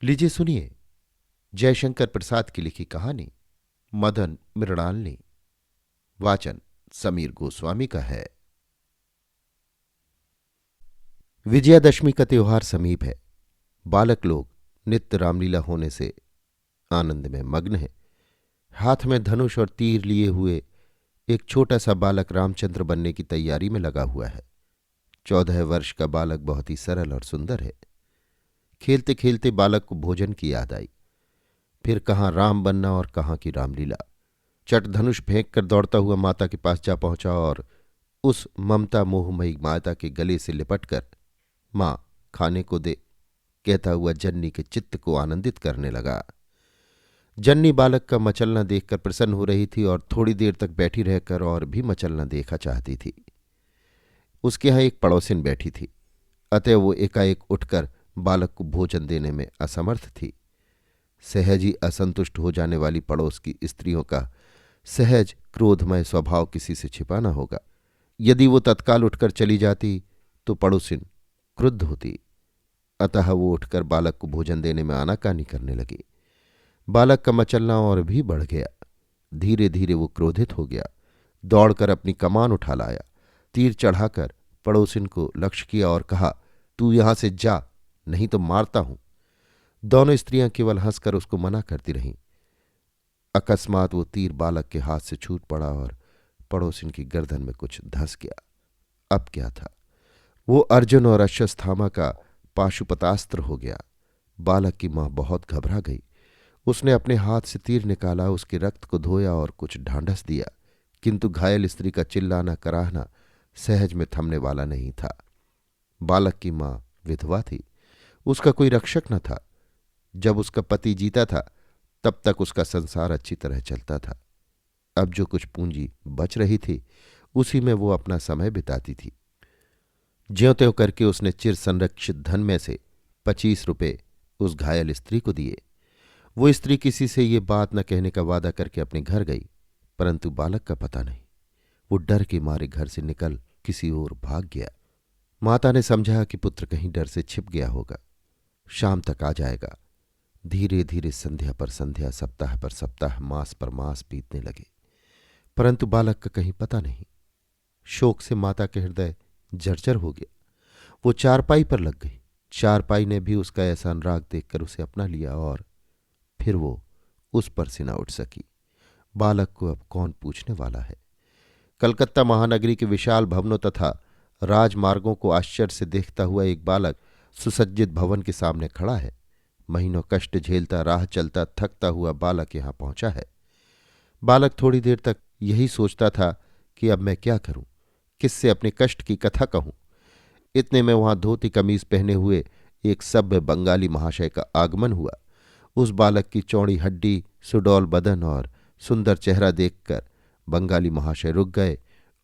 लीजिए सुनिए जयशंकर प्रसाद की लिखी कहानी मदन मृणालिनी। वाचन समीर गोस्वामी का है। विजयादशमी का त्योहार समीप है। बालक लोग नित्य रामलीला होने से आनंद में मग्न हैं। हाथ में धनुष और तीर लिए हुए एक छोटा सा बालक रामचंद्र बनने की तैयारी में लगा हुआ है। 14 वर्ष का बालक बहुत ही सरल और सुंदर है। खेलते खेलते बालक को भोजन की याद आई। फिर कहाँ राम बनना और कहाँ की रामलीला। चट धनुष फेंक कर दौड़ता हुआ माता के पास जा पहुंचा और उस ममता मोहमयी माता के गले से लिपटकर मां खाने को दे कहता हुआ जन्नी के चित्त को आनंदित करने लगा। जन्नी बालक का मचलना देखकर प्रसन्न हो रही थी और थोड़ी देर तक बैठी रहकर और भी मचलना देखा चाहती थी। उसके यहाँ एक पड़ोसिन बैठी थी, अतः वो एकाएक उठकर बालक को भोजन देने में असमर्थ थी। सहज ही असंतुष्ट हो जाने वाली पड़ोस की स्त्रियों का सहज क्रोधमय स्वभाव किसी से छिपा न होगा। यदि वो तत्काल उठकर चली जाती तो पड़ोसिन क्रुद्ध होती। अतः वो उठकर बालक को भोजन देने में आनाकानी करने लगी। बालक का मचलना और भी बढ़ गया। धीरे धीरे वो क्रोधित हो गया। दौड़कर अपनी कमान उठा लाया। तीर चढ़ाकर पड़ोसिन को लक्ष्य किया और कहा, तू यहां से जा, नहीं तो मारता हूं। दोनों स्त्रियां केवल हंसकर उसको मना करती रहीं। अकस्मात वो तीर बालक के हाथ से छूट पड़ा और पड़ोसिन की गर्दन में कुछ धंस गया। अब क्या था, वो अर्जुन और अश्वत्थामा का पाशुपतास्त्र हो गया। बालक की मां बहुत घबरा गई। उसने अपने हाथ से तीर निकाला, उसके रक्त को धोया और कुछ ढांढस दिया, किंतु घायल स्त्री का चिल्लाना कराहना सहज में थमने वाला नहीं था। बालक की मां विधवा थी, उसका कोई रक्षक न था। जब उसका पति जीता था तब तक उसका संसार अच्छी तरह चलता था। अब जो कुछ पूंजी बच रही थी उसी में वो अपना समय बिताती थी। ज्यों त्यों करके उसने चिर संरक्षित धन में से 25 रुपये उस घायल स्त्री को दिए। वो स्त्री किसी से ये बात न कहने का वादा करके अपने घर गई, परंतु बालक का पता नहीं। वो डर के मारे घर से निकल किसी ओर भाग गया। माता ने समझा कि पुत्र कहीं डर से छिप गया होगा, शाम तक आ जाएगा। धीरे धीरे संध्या पर संध्या, सप्ताह पर सप्ताह, मास पर मास बीतने लगे, परंतु बालक का कहीं पता नहीं। शोक से माता के हृदय जर्जर हो गया। वो चारपाई पर लग गई। चारपाई ने भी उसका ऐसा अनुराग देखकर उसे अपना लिया और फिर वो उस पर से न उठ सकी। बालक को अब कौन पूछने वाला है। कलकत्ता महानगरी के विशाल भवनों तथा राजमार्गों को आश्चर्य से देखता हुआ एक बालक सुसज्जित भवन के सामने खड़ा है। महीनों कष्ट झेलता राह चलता थकता हुआ बालक यहां पहुंचा है। बालक थोड़ी देर तक यही सोचता था कि अब मैं क्या करूं, किससे अपने कष्ट की कथा कहूं। इतने में वहां धोती कमीज पहने हुए एक सभ्य बंगाली महाशय का आगमन हुआ। उस बालक की चौड़ी हड्डी, सुडौल बदन और सुंदर चेहरा देखकर बंगाली महाशय रुक गए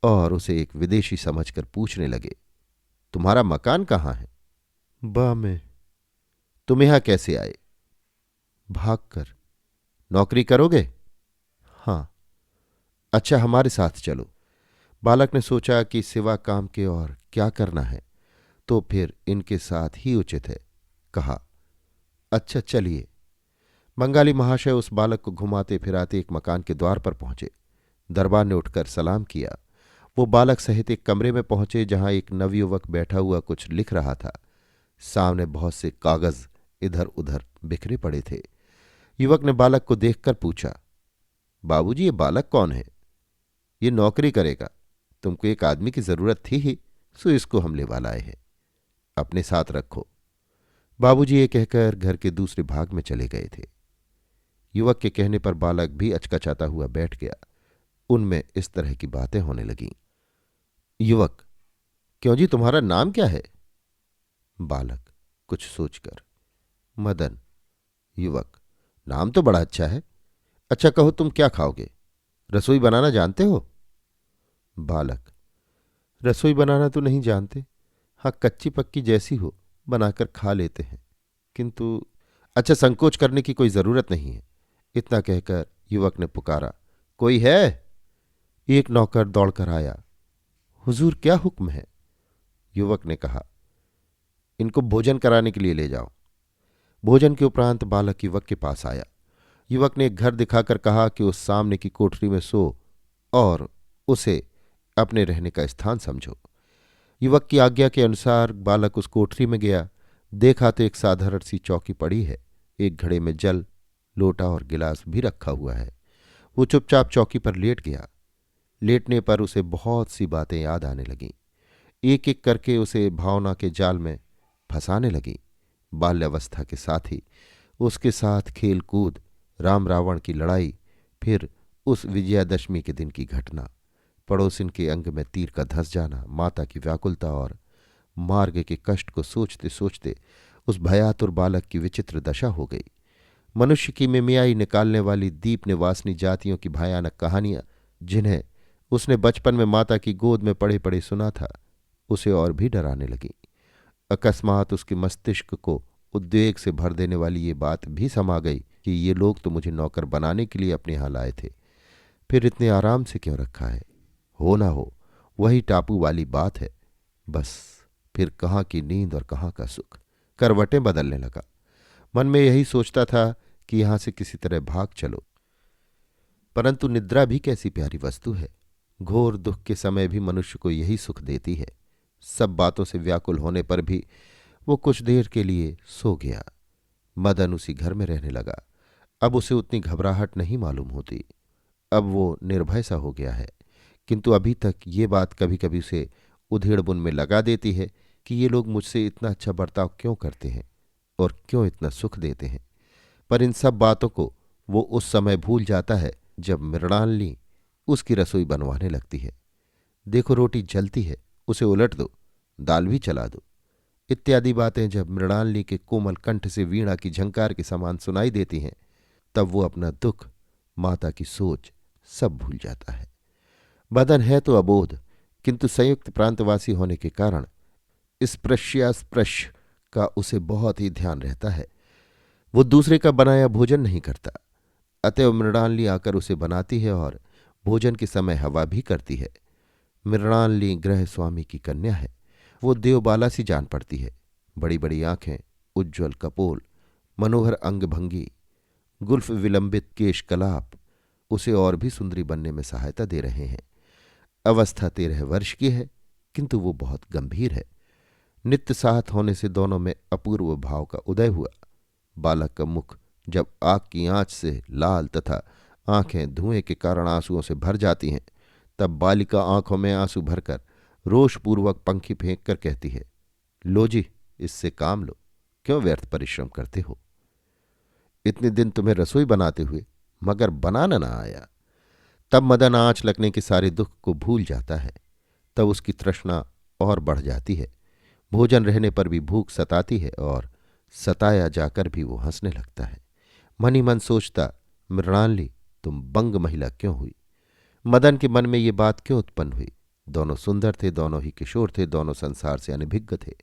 और उसे एक विदेशी समझकर पूछने लगे, तुम्हारा मकान कहाँ है? बा में। तुम यहां कैसे आए? भागकर। नौकरी करोगे? हाँ। अच्छा, हमारे साथ चलो। बालक ने सोचा कि सिवा काम के और क्या करना है, तो फिर इनके साथ ही उचित है। कहा, अच्छा चलिए। बंगाली महाशय उस बालक को घुमाते फिराते एक मकान के द्वार पर पहुंचे। दरबार ने उठकर सलाम किया। वो बालक सहित एक कमरे में पहुंचे जहां एक नवयुवक बैठा हुआ कुछ लिख रहा था। सामने बहुत से कागज इधर उधर बिखरे पड़े थे। युवक ने बालक को देखकर पूछा, बाबूजी, ये बालक कौन है? ये नौकरी करेगा। तुमको एक आदमी की जरूरत थी ही, सो इसको हम लेवा लाए हैं। अपने साथ रखो। बाबूजी ये कहकर घर के दूसरे भाग में चले गए थे। युवक के कहने पर बालक भी अचकचाता हुआ बैठ गया। उनमें इस तरह की बातें होने लगीं। युवक, क्यों जी, तुम्हारा नाम क्या है? बालक कुछ सोचकर, मदन। युवक, नाम तो बड़ा अच्छा है। अच्छा कहो, तुम क्या खाओगे? रसोई बनाना जानते हो? बालक, रसोई बनाना तो नहीं जानते। हाँ, कच्ची पक्की जैसी हो बनाकर खा लेते हैं, किंतु अच्छा, संकोच करने की कोई जरूरत नहीं है। इतना कहकर युवक ने पुकारा, कोई है? एक नौकर दौड़कर आया। हुजूर, क्या हुक्म है? युवक ने कहा, इनको भोजन कराने के लिए ले जाओ। भोजन के उपरांत बालक युवक के पास आया। युवक ने एक घर दिखाकर कहा कि उस सामने की कोठरी में सो और उसे अपने रहने का स्थान समझो। युवक की आज्ञा के अनुसार बालक उस कोठरी में गया। देखा तो एक साधारण सी चौकी पड़ी है। एक घड़े में जल, लोटा और गिलास भी रखा हुआ है। वो चुपचाप चौकी पर लेट गया। लेटने पर उसे बहुत सी बातें याद आने लगीं। एक एक करके उसे भावना के जाल में फंसाने लगीं। बाल्यावस्था के साथी, उसके साथ खेल कूद, राम रावण की लड़ाई, फिर उस विजयादशमी के दिन की घटना, पड़ोसिन के अंग में तीर का धंस जाना, माता की व्याकुलता और मार्ग के कष्ट को सोचते सोचते उस भयातुर बालक की विचित्र दशा हो गई। मनुष्य की मिमियाई निकालने वाली दीप निवासनी जातियों की भयानक कहानियां, जिन्हें उसने बचपन में माता की गोद में पड़े पड़े सुना था, उसे और भी डराने लगीं। अकस्मात उसके मस्तिष्क को उद्वेग से भर देने वाली ये बात भी समा गई कि ये लोग तो मुझे नौकर बनाने के लिए अपने यहाँ लाए थे, फिर इतने आराम से क्यों रखा है? हो ना हो वही टापू वाली बात है। बस फिर कहाँ की नींद और कहाँ का सुख। करवटें बदलने लगा। मन में यही सोचता था कि यहां से किसी तरह भाग चलो, परंतु निद्रा भी कैसी प्यारी वस्तु है। घोर दुख के समय भी मनुष्य को यही सुख देती है। सब बातों से व्याकुल होने पर भी वो कुछ देर के लिए सो गया। मदन उसी घर में रहने लगा। अब उसे उतनी घबराहट नहीं मालूम होती। अब वो निर्भय सा हो गया है। किंतु अभी तक ये बात कभी कभी उसे उधेड़बुन में लगा देती है कि ये लोग मुझसे इतना अच्छा बर्ताव क्यों करते हैं और क्यों इतना सुख देते हैं। पर इन सब बातों को वो उस समय भूल जाता है जब मृणालिनी उसकी रसोई बनवाने लगती है। देखो रोटी जलती है, उसे उलट दो, दाल भी चला दो, इत्यादि बातें जब मृणालिनी के कोमल कंठ से वीणा की झंकार के समान सुनाई देती हैं, तब वो अपना दुख, माता की सोच सब भूल जाता है। बदन है तो अबोध, किंतु संयुक्त प्रांतवासी होने के कारण स्पृश्यास्पृश्य का उसे बहुत ही ध्यान रहता है। वो दूसरे का बनाया भोजन नहीं करता। अतएव मृणालिनी आकर उसे बनाती है और भोजन के समय हवा भी करती है। मृणालिनी गृह स्वामी की कन्या है। वो देवबाला सी जान पड़ती है। बड़ी बड़ी आंखें, उज्ज्वल कपोल, मनोहर अंगभंगी, गुल्फ विलंबित केश कलाप उसे और भी सुंदरी बनने में सहायता दे रहे हैं। अवस्था 13 वर्ष की है, किंतु वो बहुत गंभीर है। नित्य साथ होने से दोनों में अपूर्व भाव का उदय हुआ। बालक का मुख जब आग की आंच से लाल तथा आंखें धुएं के कारण आंसुओं से भर जाती हैं, तब बालिका आंखों में आंसू भरकर रोषपूर्वक पंखी फेंक कर कहती है, लो जी, इससे काम लो, क्यों व्यर्थ परिश्रम करते हो? इतने दिन तुम्हें रसोई बनाते हुए मगर बनाना ना आया। तब मदन आंच लगने के सारे दुख को भूल जाता है। तब उसकी तृष्णा और बढ़ जाती है। भोजन रहने पर भी भूख सताती है और सताया जाकर भी वो हंसने लगता है। मन ही मन सोचता, मृणालिनी तुम बंग महिला क्यों हुई? मदन के मन में ये बात क्यों उत्पन्न हुई? दोनों सुंदर थे, दोनों ही किशोर थे, दोनों संसार से अनभिज्ञ थे।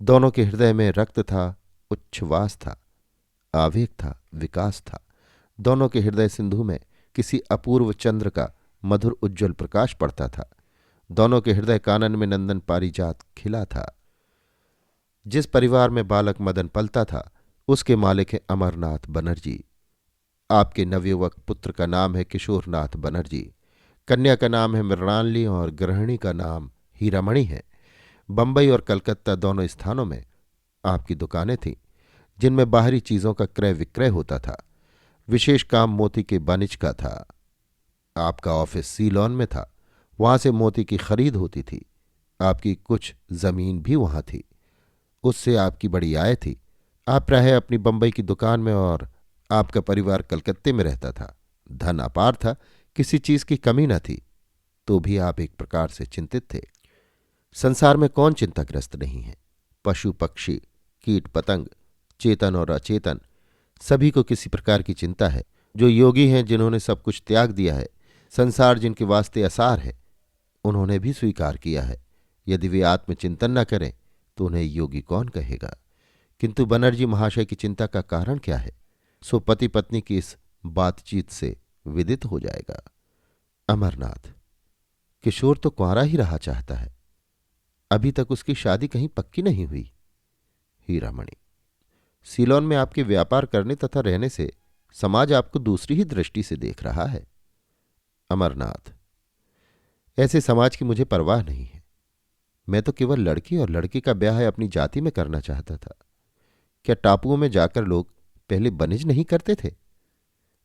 दोनों के हृदय में रक्त था, उच्छ्वास था, आवेग था, विकास था। दोनों के हृदय सिंधु में किसी अपूर्व चंद्र का मधुर उज्ज्वल प्रकाश पड़ता था। दोनों के हृदय कानन में नंदन पारिजात खिला था। जिस परिवार में बालक मदन पलता था, उसके मालिक हैं अमरनाथ बनर्जी। आपके नवयुवक पुत्र का नाम है किशोरनाथ बनर्जी। कन्या का नाम है मृणालिनी और गृहिणी का नाम हीरामणि है। बंबई और कलकत्ता दोनों स्थानों में आपकी दुकानें थीं, जिनमें बाहरी चीजों का क्रय विक्रय होता था। विशेष काम मोती के वाणिज्य का था। आपका ऑफिस सीलॉन में था, वहां से मोती की खरीद होती थी। आपकी कुछ जमीन भी वहां थी, उससे आपकी बड़ी आय थी। आप प्रायः अपनी बंबई की दुकान में और आपका परिवार कलकत्ते में रहता था। धन अपार था, किसी चीज की कमी न थी, तो भी आप एक प्रकार से चिंतित थे। संसार में कौन चिंताग्रस्त नहीं है? पशु पक्षी, कीट पतंग, चेतन और अचेतन, सभी को किसी प्रकार की चिंता है। जो योगी हैं, जिन्होंने सब कुछ त्याग दिया है, संसार जिनके वास्ते असार है, उन्होंने भी स्वीकार किया है। यदि वे आत्मचिंतन न करें तो उन्हें योगी कौन कहेगा? किंतु बनर्जी महाशय की चिंता का कारण क्या है, सो पति पत्नी की इस बातचीत से विदित हो जाएगा। अमरनाथ, किशोर तो कुंवारा ही रहा चाहता है, अभी तक उसकी शादी कहीं पक्की नहीं हुई। हीरामणि, सीलोन में आपके व्यापार करने तथा रहने से समाज आपको दूसरी ही दृष्टि से देख रहा है। अमरनाथ, ऐसे समाज की मुझे परवाह नहीं है। मैं तो केवल लड़की और लड़के का ब्याह अपनी जाति में करना चाहता था। क्या टापुओं में जाकर लोग पहले बनिज नहीं करते थे?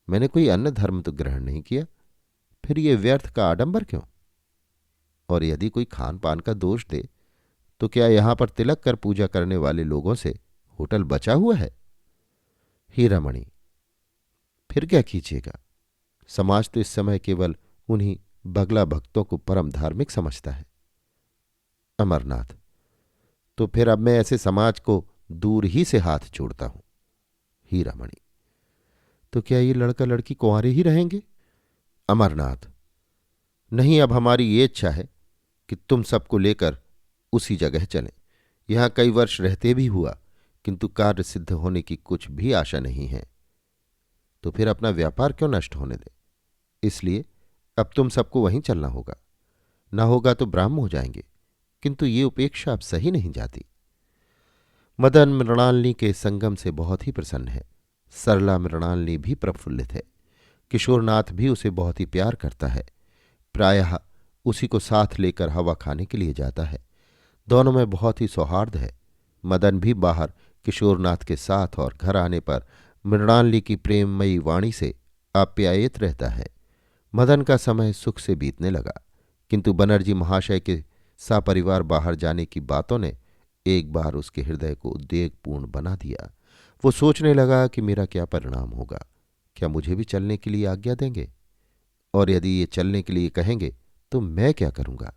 मैंने कोई अन्य धर्म तो ग्रहण नहीं किया, फिर ये व्यर्थ का आडंबर क्यों? और यदि कोई खान पान का दोष दे तो क्या यहां पर तिलक कर पूजा करने वाले लोगों से होटल बचा हुआ है? हीरामणि, फिर क्या कीजिएगा? समाज तो इस समय केवल उन्हीं बगला भक्तों को परम धार्मिक समझता है। अमरनाथ, तो फिर अब मैं ऐसे समाज को दूर ही से हाथ जोड़ता हूं। हीरामणि, तो क्या ये लड़का लड़की कुंवारे ही रहेंगे? अमरनाथ, नहीं, अब हमारी ये इच्छा है कि तुम सबको लेकर उसी जगह चलें। यहां कई वर्ष रहते भी हुआ, किंतु कार्य सिद्ध होने की कुछ भी आशा नहीं है। तो फिर अपना व्यापार क्यों नष्ट होने दे? इसलिए अब तुम सबको वहीं चलना होगा। ना होगा तो ब्राह्म हो जाएंगे, किंतु ये उपेक्षा अब सही नहीं जाती। मदन मृणालिनी के संगम से बहुत ही प्रसन्न है। सरला मृणालिनी भी प्रफुल्लित है। किशोरनाथ भी उसे बहुत ही प्यार करता है। प्रायः उसी को साथ लेकर हवा खाने के लिए जाता है। दोनों में बहुत ही सौहार्द है। मदन भी बाहर किशोरनाथ के साथ और घर आने पर मृणालिनी की प्रेममयी वाणी से आप्यायित रहता है। मदन का समय सुख से बीतने लगा, किंतु बनर्जी महाशय के सपरिवार बाहर जाने की बातों ने एक बार उसके हृदय को उद्वेगपूर्ण बना दिया। वो सोचने लगा कि मेरा क्या परिणाम होगा। क्या मुझे भी चलने के लिए आज्ञा देंगे? और यदि ये चलने के लिए कहेंगे तो मैं क्या करूंगा?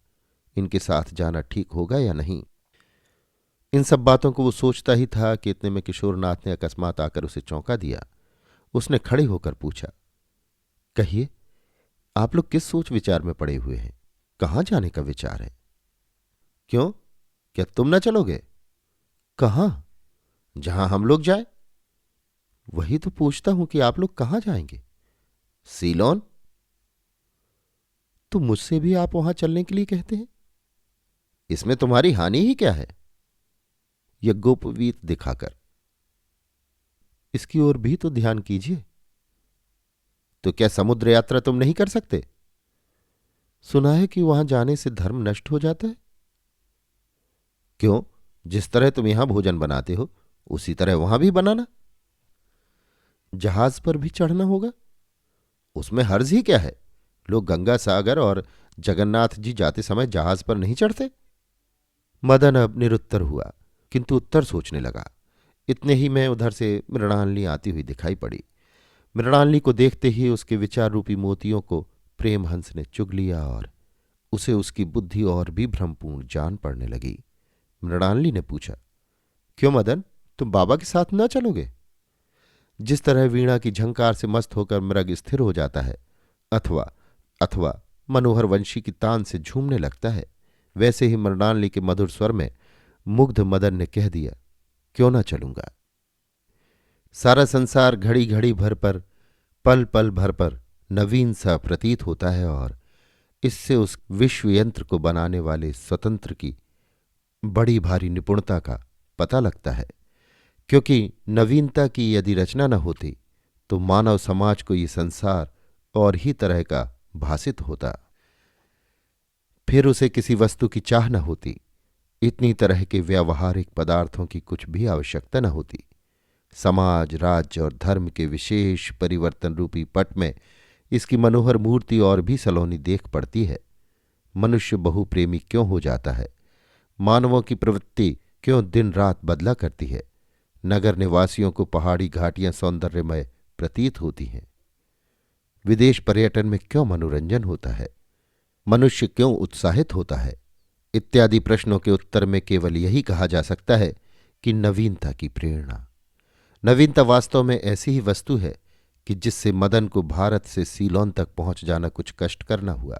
इनके साथ जाना ठीक होगा या नहीं? इन सब बातों को वो सोचता ही था कि इतने में किशोरनाथ ने अकस्मात आकर उसे चौंका दिया। उसने खड़े होकर पूछा, कहिए, आप लोग किस सोच विचार में पड़े हुए हैं? कहाँ जाने का विचार है? क्यों, क्या तुम न चलोगे? कहाँ? जहां हम लोग जाए। वही तो पूछता हूं कि आप लोग कहां जाएंगे? सीलोन। तो मुझसे भी आप वहां चलने के लिए कहते हैं? इसमें तुम्हारी हानि ही क्या है? यज्ञोपवीत दिखाकर, इसकी ओर भी तो ध्यान कीजिए। तो क्या समुद्र यात्रा तुम नहीं कर सकते? सुना है कि वहां जाने से धर्म नष्ट हो जाता है। क्यों, जिस तरह तुम यहां भोजन बनाते हो उसी तरह वहां भी बनाना। जहाज पर भी चढ़ना होगा। उसमें हर्ज ही क्या है? लोग गंगा सागर और जगन्नाथ जी जाते समय जहाज पर नहीं चढ़ते। मदन अब निरुत्तर हुआ, किंतु उत्तर सोचने लगा। इतने ही में उधर से मृणालिनी आती हुई दिखाई पड़ी। मृणालिनी को देखते ही उसके विचार रूपी मोतियों को प्रेमहंस ने चुग लिया और उसे उसकी बुद्धि और भी भ्रमपूर्ण जान पड़ने लगी। मृणालिनी ने पूछा, क्यों मदन, तुम बाबा के साथ न चलोगे? जिस तरह वीणा की झंकार से मस्त होकर मृग स्थिर हो जाता है अथवा अथवा मनोहर वंशी की तान से झूमने लगता है, वैसे ही मृणालिनी के मधुर स्वर में मुग्ध मदन ने कह दिया, क्यों न चलूंगा। सारा संसार घड़ी घड़ी भर पर, पल पल भर पर नवीन सा प्रतीत होता है और इससे उस विश्व यंत्र को बनाने वाले स्वतंत्र की बड़ी भारी निपुणता का पता लगता है। क्योंकि नवीनता की यदि रचना न होती तो मानव समाज को ये संसार और ही तरह का भासित होता। फिर उसे किसी वस्तु की चाह न होती, इतनी तरह के व्यावहारिक पदार्थों की कुछ भी आवश्यकता न होती। समाज, राज्य और धर्म के विशेष परिवर्तन रूपी पट में इसकी मनोहर मूर्ति और भी सलोनी देख पड़ती है। मनुष्य बहुप्रेमी क्यों हो जाता है? मानवों की प्रवृत्ति क्यों दिन रात बदला करती है? नगर निवासियों को पहाड़ी घाटियां सौंदर्यमय प्रतीत होती हैं। विदेश पर्यटन में क्यों मनोरंजन होता है? मनुष्य क्यों उत्साहित होता है? इत्यादि प्रश्नों के उत्तर में केवल यही कहा जा सकता है कि नवीनता की प्रेरणा। नवीनता वास्तव में ऐसी ही वस्तु है कि जिससे मदन को भारत से सीलोन तक पहुंच जाना कुछ कष्टकर न हुआ।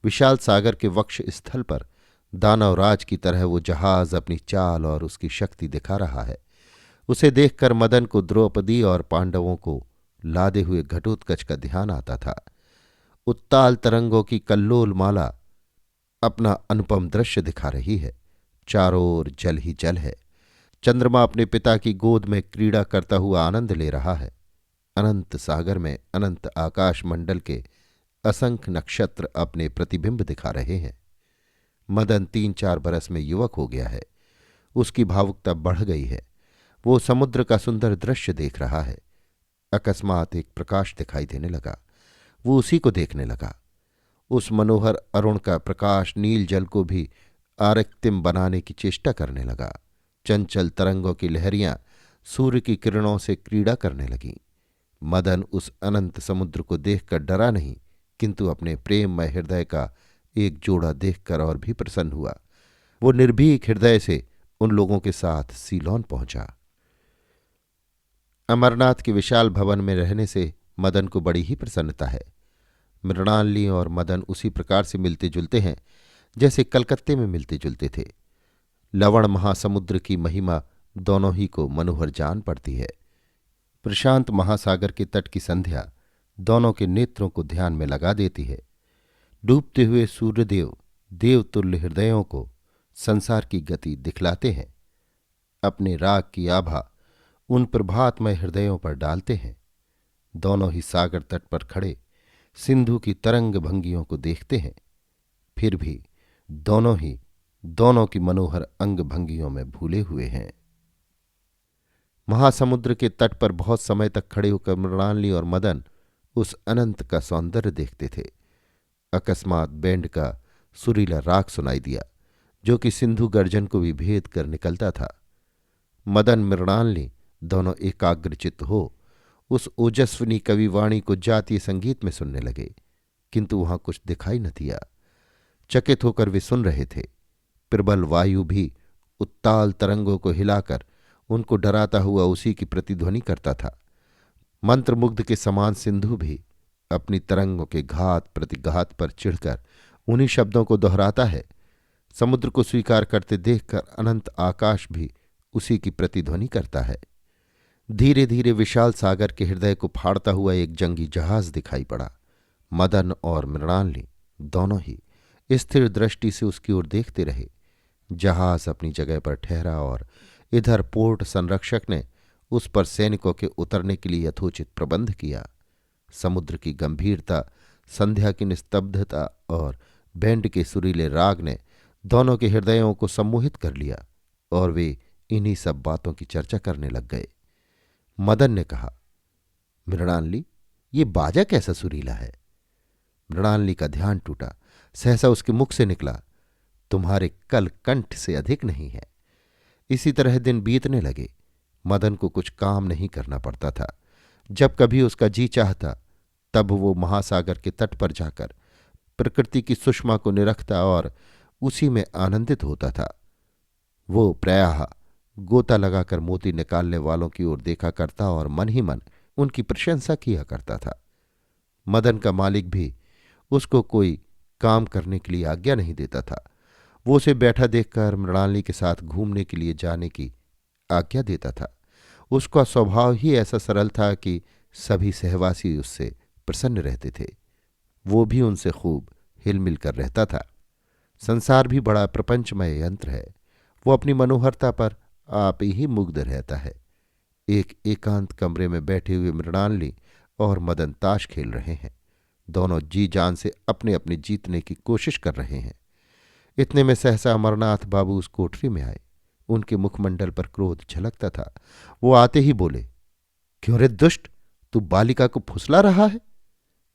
विशाल सागर के वक्ष स्थल पर दानवराज की तरह वो जहाज अपनी चाल और उसकी शक्ति दिखा रहा है। उसे देखकर मदन को द्रौपदी और पांडवों को लादे हुए घटोत्कच का ध्यान आता था। उत्ताल तरंगों की कल्लोल माला अपना अनुपम दृश्य दिखा रही है। चारों ओर जल ही जल है। चंद्रमा अपने पिता की गोद में क्रीड़ा करता हुआ आनंद ले रहा है। अनंत सागर में अनंत आकाश मंडल के असंख्य नक्षत्र अपने प्रतिबिंब दिखा रहे हैं। मदन 3-4 बरस में युवक हो गया है। उसकी भावुकता बढ़ गई है। वो समुद्र का सुंदर दृश्य देख रहा है। अकस्मात एक प्रकाश दिखाई देने लगा। वो उसी को देखने लगा। उस मनोहर अरुण का प्रकाश नील जल को भी आरक्तिम बनाने की चेष्टा करने लगा। चंचल तरंगों की लहरियां सूर्य की किरणों से क्रीड़ा करने लगीं। मदन उस अनंत समुद्र को देखकर डरा नहीं, किंतु अपने प्रेममय हृदय का एक जोड़ा देखकर और भी प्रसन्न हुआ। वो निर्भीक हृदय से उन लोगों के साथ सीलोन पहुंचा। अमरनाथ के विशाल भवन में रहने से मदन को बड़ी ही प्रसन्नता है। मृणालिनी और मदन उसी प्रकार से मिलते जुलते हैं जैसे कलकत्ते में मिलते जुलते थे। लवण महासमुद्र की महिमा दोनों ही को मनोहर जान पड़ती है। प्रशांत महासागर के तट की संध्या दोनों के नेत्रों को ध्यान में लगा देती है। डूबते हुए सूर्यदेव देवतुल्य हृदयों को संसार की गति दिखलाते हैं। अपने राग की आभा उन प्रभातमय हृदयों पर डालते हैं। दोनों ही सागर तट पर खड़े सिंधु की तरंग भंगियों को देखते हैं। फिर भी दोनों की मनोहर अंग भंगियों में भूले हुए हैं। महासमुद्र के तट पर बहुत समय तक खड़े होकर मृणालिनी और मदन उस अनंत का सौंदर्य देखते थे। अकस्मात बैंड का सुरीला राग सुनाई दिया, जो कि सिंधु गर्जन को भी भेद कर निकलता था। मदन मृणालिनी दोनों एकाग्रचित्त हो उस ओजस्विनी कविवाणी को जातीय संगीत में सुनने लगे, किंतु वहां कुछ दिखाई न दिया। चकित होकर वे सुन रहे थे। प्रबल वायु भी उत्ताल तरंगों को हिलाकर उनको डराता हुआ उसी की प्रतिध्वनि करता था। मंत्रमुग्ध के समान सिंधु भी अपनी तरंगों के घात प्रतिघात पर चिढ़कर उन्हीं शब्दों को दोहराता है। समुद्र को स्वीकार करते देखकर अनंत आकाश भी उसी की प्रतिध्वनि करता है। धीरे धीरे विशाल सागर के हृदय को फाड़ता हुआ एक जंगी जहाज दिखाई पड़ा। मदन और मृणालिनी दोनों ही स्थिर दृष्टि से उसकी ओर देखते रहे। जहाज अपनी जगह पर ठहरा और इधर पोर्ट संरक्षक ने उस पर सैनिकों के उतरने के लिए यथोचित प्रबंध किया। समुद्र की गंभीरता, संध्या की निस्तब्धता और बैंड के सुरीले राग ने दोनों के हृदयों को सम्मोहित कर लिया और वे इन्हीं सब बातों की चर्चा करने लग गए। मदन ने कहा, मृणालिनी, ये बाजा कैसा सुरीला है? मृणालिनी का ध्यान टूटा। सहसा उसके मुख से निकला, तुम्हारे कल कंठ से अधिक नहीं है। इसी तरह दिन बीतने लगे। मदन को कुछ काम नहीं करना पड़ता था। जब कभी उसका जी चाहता तब वो महासागर के तट पर जाकर प्रकृति की सुषमा को निरखता और उसी में आनंदित होता था। वो प्रायः गोता लगाकर मोती निकालने वालों की ओर देखा करता और मन ही मन उनकी प्रशंसा किया करता था। मदन का मालिक भी उसको कोई काम करने के लिए आज्ञा नहीं देता था। वो उसे बैठा देखकर मृणालिनी के साथ घूमने के लिए जाने की आज्ञा देता था। उसका स्वभाव ही ऐसा सरल था कि सभी सहवासी उससे प्रसन्न रहते थे। वो भी उनसे खूब हिलमिल कर रहता था। संसार भी बड़ा प्रपंचमय यंत्र है। वो अपनी मनोहरता पर आप ही मुग्ध रहता है। एक एकांत कमरे में बैठे हुए मृणालिनी और मदन ताश खेल रहे हैं। दोनों जी जान से अपने अपने जीतने की कोशिश कर रहे हैं। इतने में सहसा अमरनाथ बाबू उस कोठरी में आए। उनके मुखमंडल पर क्रोध झलकता था। वो आते ही बोले, क्यों रे दुष्ट, तू बालिका को फुसला रहा है?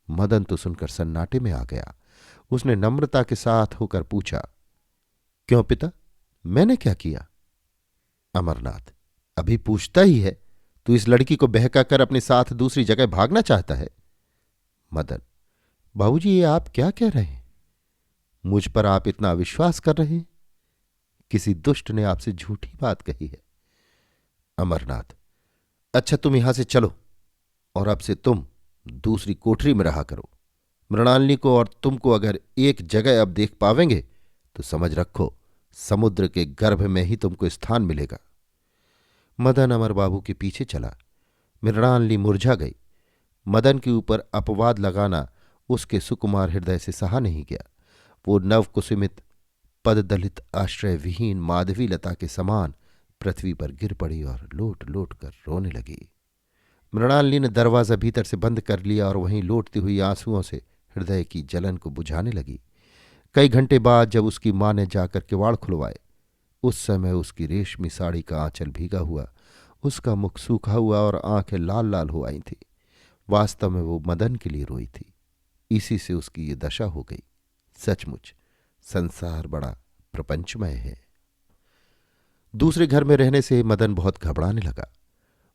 मदन तो सुनकर सन्नाटे में आ गया। उसने नम्रता के साथ होकर पूछा, क्यों पिता, मैंने क्या किया? अमरनाथ, अभी पूछता ही है। तू इस लड़की को बहका कर अपने साथ दूसरी जगह भागना चाहता है। मदन, बाबूजी, ये आप क्या कह रहे हैं? मुझ पर आप इतना अविश्वास कर रहे हैं? किसी दुष्ट ने आपसे झूठी बात कही है। अमरनाथ, अच्छा तुम यहां से चलो और अब से तुम दूसरी कोठरी में रहा करो। मृणालिनी को और तुमको अगर एक जगह अब देख पावेंगे तो समझ रखो समुद्र के गर्भ में ही तुमको स्थान मिलेगा। मदन अमर बाबू के पीछे चला। मृणालिनी मुरझा गई। मदन के ऊपर अपवाद लगाना उसके सुकुमार हृदय से सहा नहीं गया। वो नवकुसुमित पददलित आश्रय विहीन माधवी लता के समान पृथ्वी पर गिर पड़ी और लोट लोट कर रोने लगी। मृणालिनी ने दरवाज़ा भीतर से बंद कर लिया और वहीं लोटती हुई आंसुओं से हृदय की जलन को बुझाने लगी। कई घंटे बाद जब उसकी माँ ने जाकर किवाड़ खुलवाए, उस समय उसकी रेशमी साड़ी का आंचल भीगा हुआ, उसका मुख सूखा हुआ और आंखें लाल लाल हो आई थी। वास्तव में वो मदन के लिए रोई थी। इसी से उसकी ये दशा हो गई। सचमुच संसार बड़ा प्रपंचमय है। दूसरे घर में रहने से मदन बहुत घबराने लगा।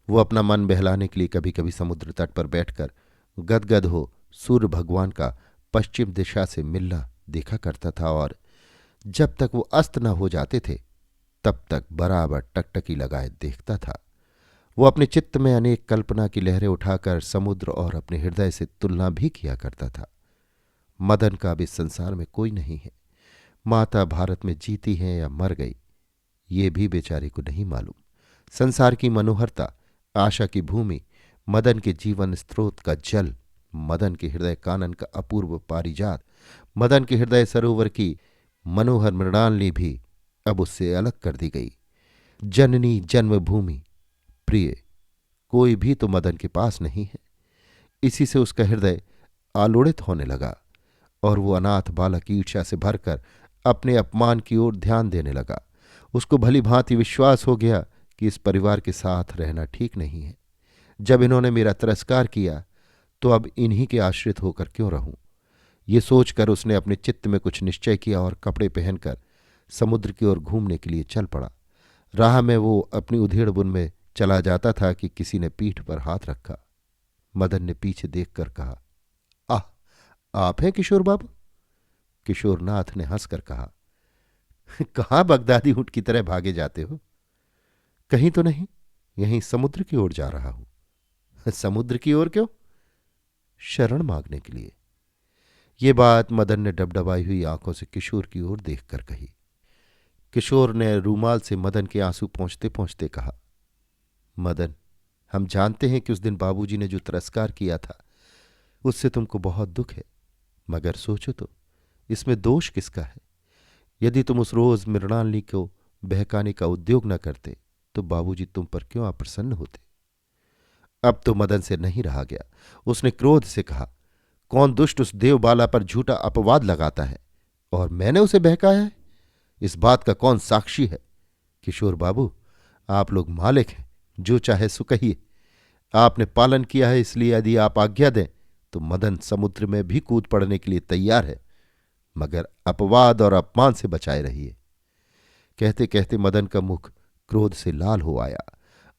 वो अपना मन बहलाने के लिए कभी कभी समुद्र तट पर बैठकर गदगद हो सूर्य भगवान का पश्चिम दिशा से मिलना देखा करता था, और जब तक वो अस्त न हो जाते थे तब तक बराबर टकटकी लगाए देखता था। वो अपने चित्त में अनेक कल्पना की लहरें उठाकर समुद्र और अपने हृदय से तुलना भी किया करता था। मदन का अब इस संसार में कोई नहीं है। माता भारत में जीती हैं या मर गई, ये भी बेचारी को नहीं मालूम। संसार की मनोहरता, आशा की भूमि, मदन के जीवन स्रोत का जल, मदन के हृदय कानन का अपूर्व पारिजात, मदन के हृदय सरोवर की मनोहर मृणालिनी भी अब उससे अलग कर दी गई। जननी जन्मभूमि प्रिय कोई भी तो मदन के पास नहीं है। इसी से उसका हृदय आलोड़ित होने लगा और वो अनाथ बालक ईर्ष्या से भरकर अपने अपमान की ओर ध्यान देने लगा। उसको भली भांति विश्वास हो गया कि इस परिवार के साथ रहना ठीक नहीं है। जब इन्होंने मेरा तिरस्कार किया तो अब इन्हीं के आश्रित होकर क्यों रहूं। ये सोचकर उसने अपने चित्त में कुछ निश्चय किया और कपड़े पहनकर समुद्र की ओर घूमने के लिए चल पड़ा। राह में वो अपनी उधेड़ बुन में चला जाता था कि किसी ने पीठ पर हाथ रखा। मदन ने पीछे देखकर कहा, आह, आप हैं किशोर बाबू? किशोरनाथ ने हंसकर कहा, कहाँ बगदादी ऊंट की तरह भागे जाते हो? कहीं तो नहीं, यहीं समुद्र की ओर जा रहा हूं। समुद्र की ओर क्यों? शरण मांगने के लिए। ये बात मदन ने डबडबाई हुई आंखों से किशोर की ओर देखकर कही। किशोर ने रूमाल से मदन के आंसू पोंछते पोंछते कहा, मदन, हम जानते हैं कि उस दिन बाबूजी ने जो तिरस्कार किया था उससे तुमको बहुत दुख है, मगर सोचो तो इसमें दोष किसका है? यदि तुम उस रोज मृणालिनी को बहकाने का उद्योग न करते तो बाबूजी तुम पर क्यों अप्रसन्न होते? अब तो मदन से नहीं रहा गया। उसने क्रोध से कहा, कौन दुष्ट उस देवबाला पर झूठा अपवाद लगाता है और मैंने उसे बहकाया है? इस बात का कौन साक्षी है? किशोर बाबू, आप लोग मालिक हैं, जो चाहे सो कहिए। आपने पालन किया है, इसलिए यदि आप आज्ञा दें तो मदन समुद्र में भी कूद पड़ने के लिए तैयार है, मगर अपवाद और अपमान से बचाए रहिए। कहते कहते मदन का मुख क्रोध से लाल हो आया,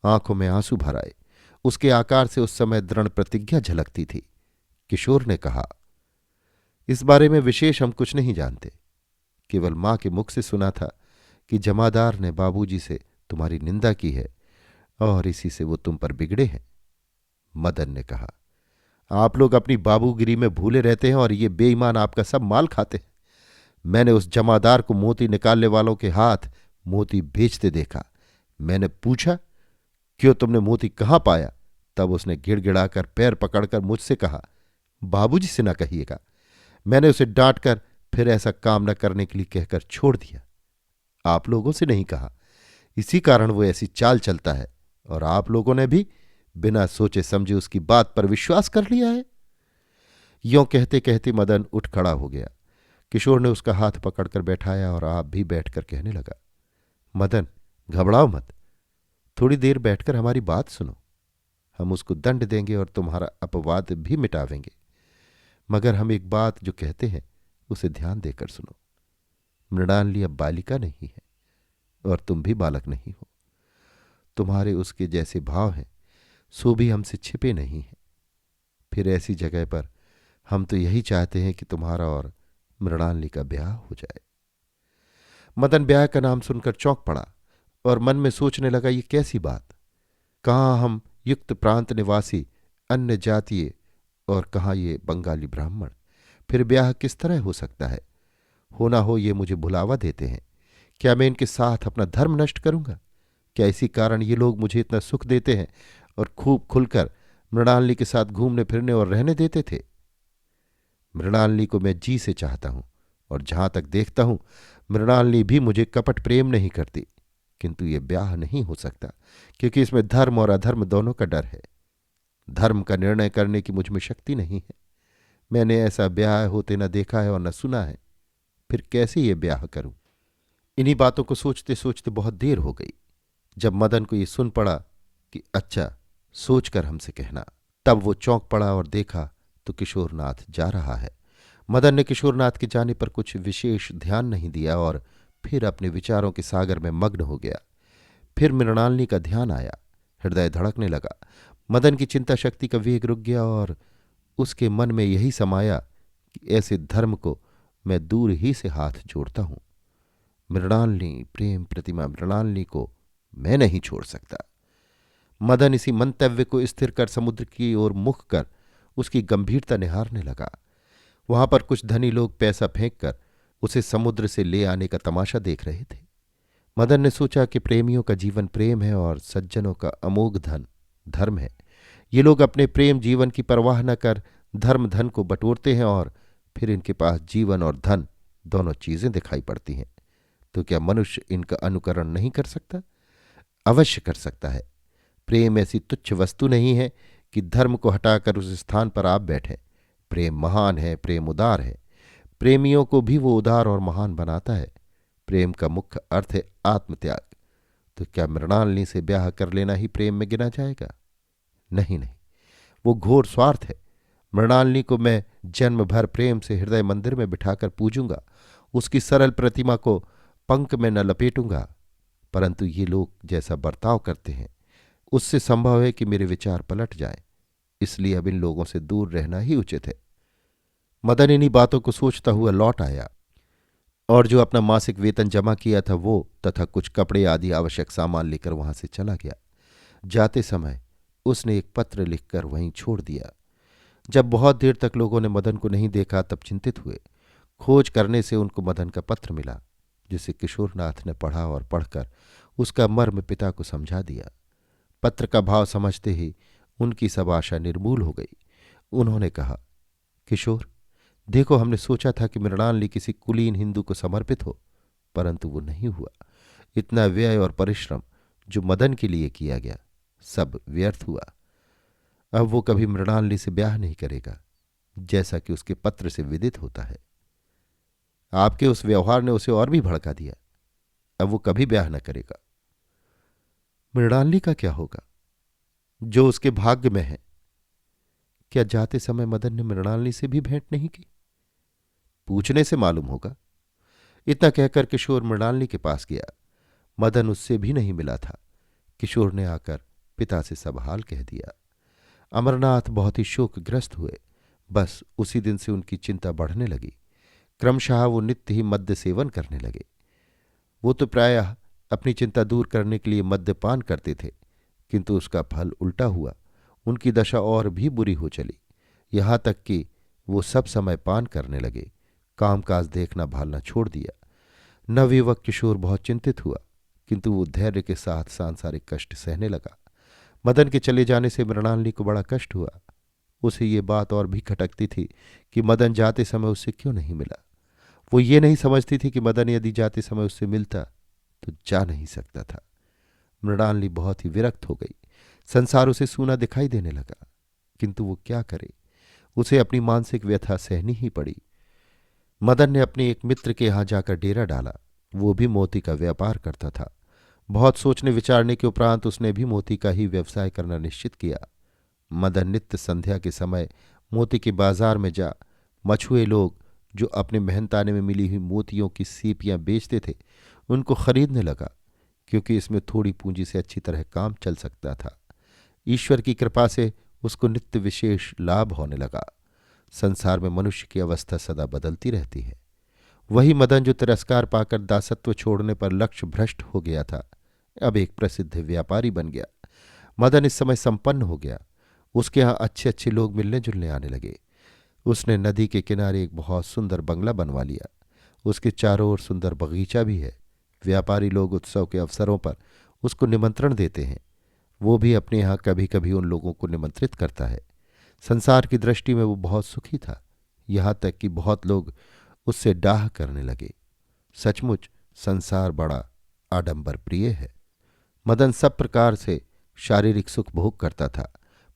आंखों में आंसू भर आए। उसके आकार से उस समय दृढ़ प्रतिज्ञा झलकती थी। किशोर ने कहा, इस बारे में विशेष हम कुछ नहीं जानते, केवल मां के मुख से सुना था कि जमादार ने बाबूजी से तुम्हारी निंदा की है और इसी से वो तुम पर बिगड़े हैं। मदन ने कहा, आप लोग अपनी बाबूगिरी में भूले रहते हैं और ये बेईमान आपका सब माल खाते हैं। मैंने उस जमादार को मोती निकालने वालों के हाथ मोती बेचते देखा। मैंने पूछा, क्यों, तुमने मोती कहाँ पाया? तब उसने गिड़गिड़ाकर पैर पकड़कर मुझसे कहा, बाबूजी से न कहिएगा। मैंने उसे डांटकर फिर ऐसा काम न करने के लिए कहकर छोड़ दिया। आप लोगों से नहीं कहा, इसी कारण वो ऐसी चाल चलता है और आप लोगों ने भी बिना सोचे समझे उसकी बात पर विश्वास कर लिया है। यों कहते कहते मदन उठ खड़ा हो गया। किशोर ने उसका हाथ पकड़कर बैठाया और आप भी बैठकर कहने लगा, मदन, घबराओ मत, थोड़ी देर बैठकर हमारी बात सुनो। हम उसको दंड देंगे और तुम्हारा अपवाद भी मिटावेंगे, मगर हम एक बात जो कहते हैं उसे ध्यान देकर सुनो। मृणालिनी अब बालिका नहीं है और तुम भी बालक नहीं हो। तुम्हारे उसके जैसे भाव हैं सो भी हमसे छिपे नहीं हैं। फिर ऐसी जगह पर हम तो यही चाहते हैं कि तुम्हारा और मृणालिनी का ब्याह हो जाए। मदन ब्याह का नाम सुनकर चौंक पड़ा और मन में सोचने लगा, ये कैसी बात? कहाँ हम युक्त प्रांत निवासी अन्य जातीय और कहाँ ये बंगाली ब्राह्मण? फिर ब्याह किस तरह हो सकता है? होना हो ये मुझे भुलावा देते हैं। क्या मैं इनके साथ अपना धर्म नष्ट करूंगा? क्या इसी कारण ये लोग मुझे इतना सुख देते हैं और खूब खुलकर मृणालिनी के साथ घूमने फिरने और रहने देते थे? मृणालिनी को मैं जी से चाहता हूं और जहां तक देखता हूं मृणालिनी भी मुझे कपट प्रेम नहीं करती। किंतु ये ब्याह नहीं हो सकता, क्योंकि इसमें धर्म और अधर्म दोनों का डर है। धर्म का निर्णय करने की मुझ में शक्ति नहीं है। मैंने ऐसा ब्याह होते न देखा है और न सुना है, फिर कैसे ये ब्याह करूं। इन्हीं बातों को सोचते सोचते बहुत देर हो गई। जब मदन को ये सुन पड़ा कि अच्छा, सोचकर हमसे कहना, तब वो चौंक पड़ा और देखा तो किशोरनाथ जा रहा है। मदन ने किशोरनाथ के जाने पर कुछ विशेष ध्यान नहीं दिया और फिर अपने विचारों के सागर में मग्न हो गया। फिर मृणालिनी का ध्यान आया, हृदय धड़कने लगा। मदन की चिंता शक्ति का वेग रुक गया और उसके मन में यही समाया कि ऐसे धर्म को मैं दूर ही से हाथ जोड़ता हूं। मृणालिनी, प्रेम प्रतिमा मृणालिनी को मैं नहीं छोड़ सकता। मदन इसी मंतव्य को स्थिर कर समुद्र की ओर मुख कर उसकी गंभीरता निहारने लगा। वहां पर कुछ धनी लोग पैसा फेंक कर उसे समुद्र से ले आने का तमाशा देख रहे थे। मदन ने सोचा कि प्रेमियों का जीवन प्रेम है और सज्जनों का अमोघ धन धर्म है। ये लोग अपने प्रेम जीवन की परवाह न कर धर्म धन को बटोरते हैं और फिर इनके पास जीवन और धन दोनों चीजें दिखाई पड़ती हैं। तो क्या मनुष्य इनका अनुकरण नहीं कर सकता? अवश्य कर सकता है। प्रेम ऐसी तुच्छ वस्तु नहीं है कि धर्म को हटाकर उस स्थान पर आप बैठे। प्रेम महान है, प्रेम उदार है। प्रेमियों को भी वो उदार और महान बनाता है। प्रेम का मुख्य अर्थ है आत्मत्याग। तो क्या मृणालिनी से ब्याह कर लेना ही प्रेम में गिना जाएगा? नहीं नहीं, वो घोर स्वार्थ है। मृणालिनी को मैं जन्म भर प्रेम से हृदय मंदिर में बिठाकर पूजूंगा, उसकी सरल प्रतिमा को पंख में न लपेटूंगा, परंतु ये लोग जैसा बर्ताव करते हैं उससे संभव है कि मेरे विचार पलट जाएं। इसलिए अब इन लोगों से दूर रहना ही उचित है। मदन इन्हीं बातों को सोचता हुआ लौट आया और जो अपना मासिक वेतन जमा किया था वो तथा कुछ कपड़े आदि आवश्यक सामान लेकर वहां से चला गया। जाते समय उसने एक पत्र लिखकर वहीं छोड़ दिया। जब बहुत देर तक लोगों ने मदन को नहीं देखा तब चिंतित हुए। खोज करने से उनको मदन का पत्र मिला, जिसे किशोरनाथ ने पढ़ा और पढ़कर उसका मर्म पिता को समझा दिया। पत्र का भाव समझते ही उनकी सब आशा निर्मूल हो गई। उन्होंने कहा, किशोर, देखो, हमने सोचा था कि मृणालिनी किसी कुलीन हिंदू को समर्पित हो, परंतु वो नहीं हुआ। इतना व्यय और परिश्रम जो मदन के लिए किया गया सब व्यर्थ हुआ। अब वो कभी मृणालिनी से ब्याह नहीं करेगा, जैसा कि उसके पत्र से विदित होता है। आपके उस व्यवहार ने उसे और भी भड़का दिया। अब वो कभी ब्याह न करेगा। मृणालिनी का क्या होगा? जो उसके भाग्य में है। क्या जाते समय मदन ने मृणालिनी से भी भेंट नहीं की? पूछने से मालूम होगा। इतना कहकर किशोर मृणालिनी के पास गया। मदन उससे भी नहीं मिला था। किशोर ने आकर पिता से सब हाल कह दिया। अमरनाथ बहुत ही शोकग्रस्त हुए। बस उसी दिन से उनकी चिंता बढ़ने लगी। क्रमशः वो नित्य ही मद्य सेवन करने लगे। वो तो प्रायः अपनी चिंता दूर करने के लिए मद्यपान करते थे, किंतु उसका फल उल्टा हुआ। उनकी दशा और भी बुरी हो चली, यहाँ तक कि वो सब समय पान करने लगे। कामकाज देखना भालना छोड़ दिया। नवयुवक किशोर बहुत चिंतित हुआ, किंतु वो धैर्य के साथ सांसारिक कष्ट सहने लगा। मदन के चले जाने से मृणालिनी को बड़ा कष्ट हुआ। उसे ये बात और भी खटकती थी कि मदन जाते समय उससे क्यों नहीं मिला। वो ये नहीं समझती थी कि मदन यदि जाते समय उससे मिलता तो जा नहीं सकता था। मृणालिनी बहुत ही विरक्त हो गई। संसार उसे सूना दिखाई देने लगा, किंतु वो क्या करे। उसे अपनी मानसिक व्यथा सहनी ही पड़ी। मदन ने अपने एक मित्र के यहां जाकर डेरा डाला। वो भी मोती का व्यापार करता था। बहुत सोचने विचारने के उपरांत उसने भी मोती का ही व्यवसाय करना निश्चित किया। मदन नित्य संध्या के समय मोती के बाजार में जा मछुए लोग जो अपने मेहनताने में मिली हुई मोतियों की सीपियां बेचते थे उनको खरीदने लगा, क्योंकि इसमें थोड़ी पूंजी से अच्छी तरह काम चल सकता था। ईश्वर की कृपा से उसको नित्य विशेष लाभ होने लगा। संसार में मनुष्य की अवस्था सदा बदलती रहती है। वही मदन जो तिरस्कार पाकर दासत्व छोड़ने पर लक्ष्य भ्रष्ट हो गया था, अब एक प्रसिद्ध व्यापारी बन गया। मदन इस समय संपन्न हो गया। उसके यहाँ अच्छे अच्छे लोग मिलने जुलने आने लगे। उसने नदी के किनारे एक बहुत सुंदर बंगला बनवा लिया। उसके चारों ओर सुंदर बगीचा भी है। व्यापारी लोग उत्सव के अवसरों पर उसको निमंत्रण देते हैं। वो भी अपने यहाँ कभी कभी उन लोगों को निमंत्रित करता है। संसार की दृष्टि में वो बहुत सुखी था, यहाँ तक कि बहुत लोग उससे डाह करने लगे। सचमुच संसार बड़ा आडंबर प्रिय है। मदन सब प्रकार से शारीरिक सुख भोग करता था,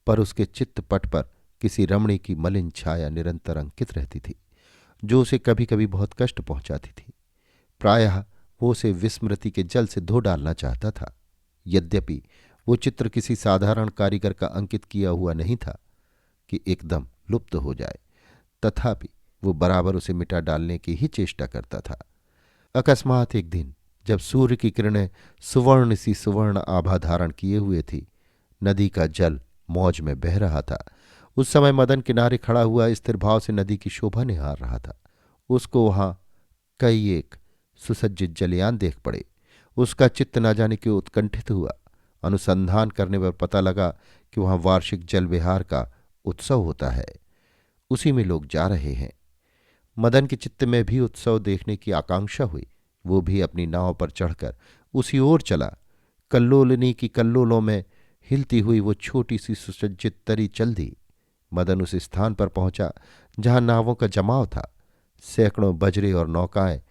पर उसके चित्तपट पर किसी रमणी की मलिन छाया निरंतर अंकित रहती थी, जो उसे कभी कभी बहुत कष्ट पहुंचाती थी। प्रायः वो उसे विस्मृति के जल से धो डालना चाहता था। यद्यपि वो चित्र किसी साधारण कारीगर का अंकित किया हुआ नहीं था कि एकदम लुप्त हो जाए, तथापि वो बराबर उसे मिटा डालने की ही चेष्टा करता था। अकस्मात एक दिन जब सूर्य की किरणें सुवर्ण सी सुवर्ण आभा धारण किए हुए थी, नदी का जल मौज में बह रहा था। उस समय मदन किनारे खड़ा हुआ स्थिर भाव से नदी की शोभा निहार रहा था। उसको वहां कई एक सुसज्जित जलयान देख पड़े। उसका चित्त न जाने क्यों उत्कंठित हुआ। अनुसंधान करने पर पता लगा कि वहां वार्षिक जल विहार का उत्सव होता है, उसी में लोग जा रहे हैं। मदन के चित्त में भी उत्सव देखने की आकांक्षा हुई। वो भी अपनी नाव पर चढ़कर उसी ओर चला। कल्लोलिनी की कल्लोलों में हिलती हुई वो छोटी सी सुसज्जित तरी चल दी। मदन उस स्थान पर पहुंचा जहां नावों का जमाव था। सैकड़ों बजरे और नौकाएं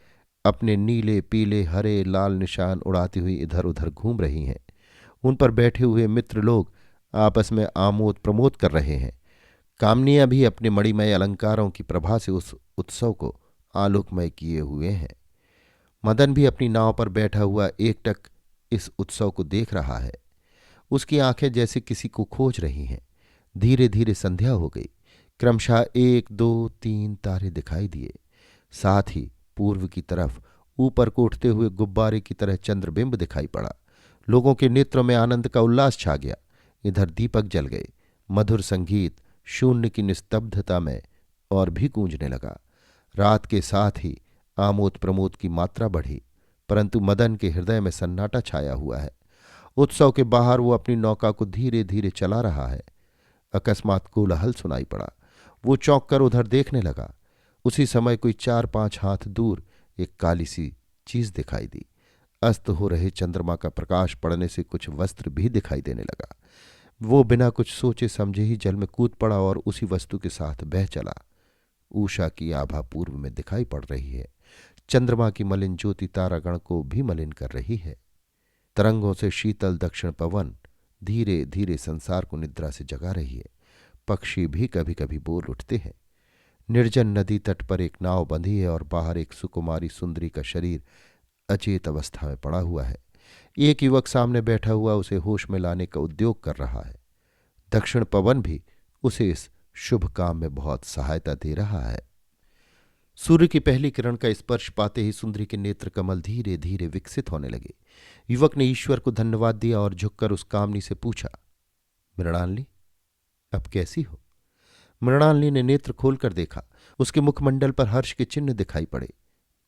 अपने नीले पीले हरे लाल निशान उड़ाती हुई इधर उधर घूम रही हैं। उन पर बैठे हुए मित्र लोग आपस में आमोद प्रमोद कर रहे हैं। कामनियां भी अपने मणिमय अलंकारों की प्रभा से उस उत्सव को आलोकमय किए हुए हैं। मदन भी अपनी नाव पर बैठा हुआ एकटक इस उत्सव को देख रहा है। उसकी आंखें जैसे किसी को खोज रही हैं। धीरे धीरे संध्या हो गई। क्रमशः 1 2 3 तारे दिखाई दिए। साथ ही पूर्व की तरफ ऊपर को उठते हुए गुब्बारे की तरह चंद्रबिंब दिखाई पड़ा। लोगों के नेत्रों में आनंद का उल्लास छा गया। इधर दीपक जल गए। मधुर संगीत शून्य की निस्तब्धता में और भी गूंजने लगा। रात के साथ ही आमोद प्रमोद की मात्रा बढ़ी, परंतु मदन के हृदय में सन्नाटा छाया हुआ है। उत्सव के बाहर वो अपनी नौका को धीरे धीरे चला रहा है। अकस्मात कोलाहल सुनाई पड़ा। वो चौंक कर उधर देखने लगा। उसी समय कोई 4 5 हाथ दूर एक काली सी चीज दिखाई दी। अस्त हो रहे चंद्रमा का प्रकाश पड़ने से कुछ वस्त्र भी दिखाई देने लगा। वो बिना कुछ सोचे समझे ही जल में कूद पड़ा और उसी वस्तु के साथ बह चला। ऊषा की आभा पूर्व में दिखाई पड़ रही है। चंद्रमा की मलिन ज्योति तारागण को भी मलिन कर रही है। तरंगों से शीतल दक्षिण पवन धीरे धीरे संसार को निद्रा से जगा रही है। पक्षी भी कभी कभी बोल उठते हैं। निर्जन नदी तट पर एक नाव बंधी है और बाहर एक सुकुमारी सुंदरी का शरीर अचेत अवस्था में पड़ा हुआ है। एक युवक सामने बैठा हुआ उसे होश में लाने का उद्योग कर रहा है। दक्षिण पवन भी उसे इस शुभ काम में बहुत सहायता दे रहा है। सूर्य की पहली किरण का स्पर्श पाते ही सुंदरी के नेत्र कमल धीरे धीरे विकसित होने लगे। युवक ने ईश्वर को धन्यवाद दिया और झुककर उस कामनी से पूछा, मृणालिनी, अब कैसी हो? मृणालिनी ने नेत्र खोलकर देखा। उसके मुखमंडल पर हर्ष के चिन्ह दिखाई पड़े।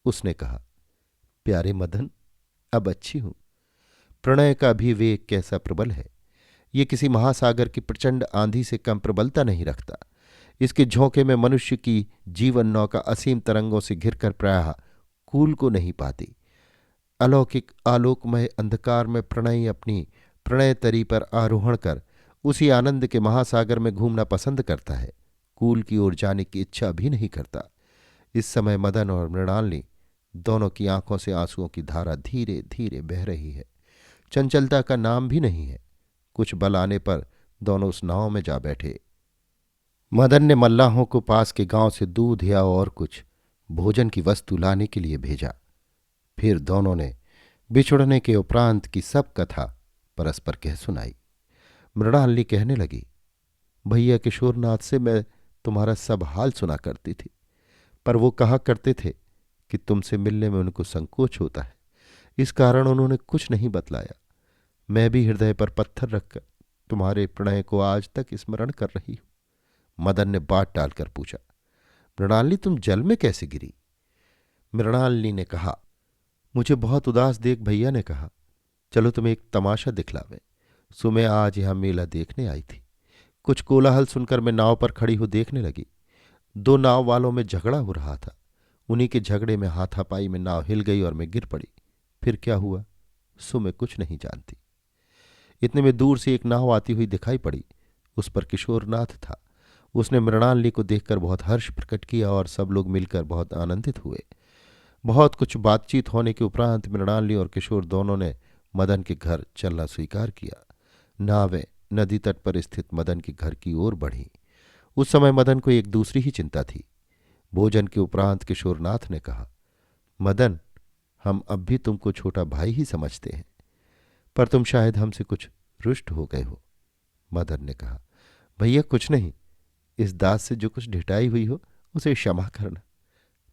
उसने कहा, प्यारे मदन, अब अच्छी हूं। प्रणय का भी वेग कैसा प्रबल है। ये किसी महासागर की प्रचंड आंधी से कम प्रबलता नहीं रखता। इसके झोंके में मनुष्य की जीवन नौका असीम तरंगों से घिरकर प्रायः कूल को नहीं पाती। अलौकिक आलोकमय अंधकार में प्रणयी अपनी प्रणय तरी पर आरोहण कर उसी आनंद के महासागर में घूमना पसंद करता है। कूल की ओर जाने की इच्छा भी नहीं करता। इस समय मदन और मृणालिनी दोनों की आंखों से आंसुओं की धारा धीरे धीरे बह रही है। चंचलता का नाम भी नहीं है। कुछ बल आने पर दोनों उस नाव में जा बैठे। मदन ने मल्लाहों को पास के गांव से दूध या और कुछ भोजन की वस्तु लाने के लिए भेजा। फिर दोनों ने बिछुड़ने के उपरांत की सब कथा परस्पर कह सुनाई। मृणालिनी कहने लगी, भैया किशोरनाथ से मैं तुम्हारा सब हाल सुना करती थी, पर वो कहा करते थे कि तुमसे मिलने में उनको संकोच होता है, इस कारण उन्होंने कुछ नहीं बतलाया। मैं भी हृदय पर पत्थर रखकर तुम्हारे प्रणय को आज तक स्मरण कर रही हूं। मदन ने बात टालकर पूछा, मृणालिनी, तुम जल में कैसे गिरी? मृणालिनी ने कहा, मुझे बहुत उदास देख भैया ने कहा, चलो तुम्हें एक तमाशा दिखलावे। सुबह आज यहां मेला देखने आई थी। कुछ कोलाहल सुनकर मैं नाव पर खड़ी हो देखने लगी। 2 नाव वालों में झगड़ा हो रहा था। उन्हीं के झगड़े में हाथापाई में नाव हिल गई और मैं गिर पड़ी। फिर क्या हुआ सो मैं कुछ नहीं जानती। इतने में दूर से एक नाव आती हुई दिखाई पड़ी। उस पर किशोरनाथ था। उसने मृणालिनी को देखकर बहुत हर्ष प्रकट किया और सब लोग मिलकर बहुत आनंदित हुए। बहुत कुछ बातचीत होने के उपरांत मृणालिनी और किशोर दोनों ने मदन के घर चलना स्वीकार किया। नावें नदी तट पर स्थित मदन के घर की ओर बढ़ीं। उस समय मदन को एक दूसरी ही चिंता थी। भोजन के उपरांत किशोरनाथ ने कहा, मदन, हम अब भी तुमको छोटा भाई ही समझते हैं, पर तुम शायद हमसे कुछ रुष्ट हो गए हो। मदन ने कहा, भैया कुछ नहीं, इस दास से जो कुछ ढिठाई हुई हो उसे क्षमा करना।